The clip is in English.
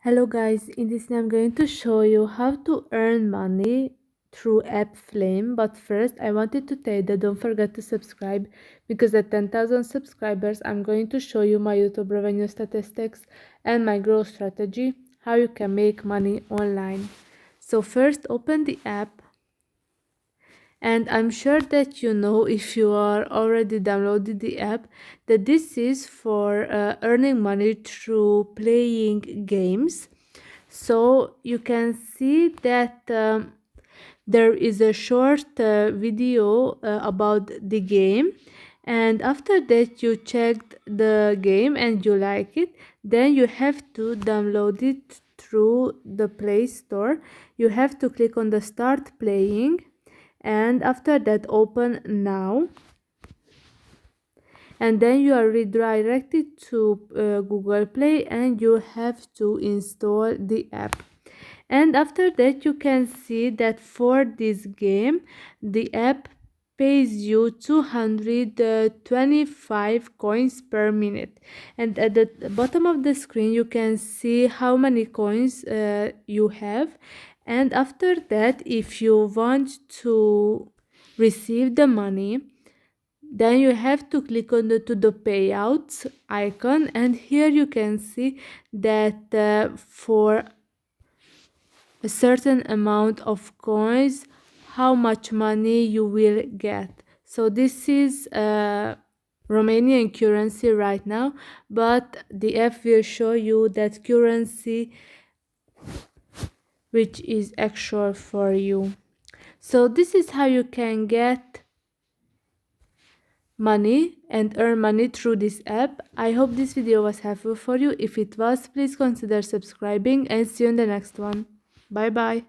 Hello guys, in this I'm going to show you how to earn money through app Flame. But first I wanted to tell you that don't forget to subscribe, because at 10,000 subscribers I'm going to show you my YouTube revenue statistics and my growth strategy, how you can make money online. So first open the app, and I'm sure that you know, if you are already downloaded the app, that this is for earning money through playing games. So you can see that there is a short video about the game, and after that you checked the game and you like it, then you have to download it through the Play Store. You have to click on the start playing, and after that open now, and then you are redirected to Google Play and you have to install the app. And after that you can see that for this game the app pays you 225 coins per minute, and at the bottom of the screen you can see how many coins you have. And after that, if you want to receive the money, then you have to click on the payouts icon, and here you can see that for a certain amount of coins how much money you will get. So this is Romanian currency right now, but the app will show you that currency which is actual for you. So this is how you can get money and earn money through this app. I hope this video was helpful for you. If it was, please consider subscribing, and see you in the next one. Bye bye.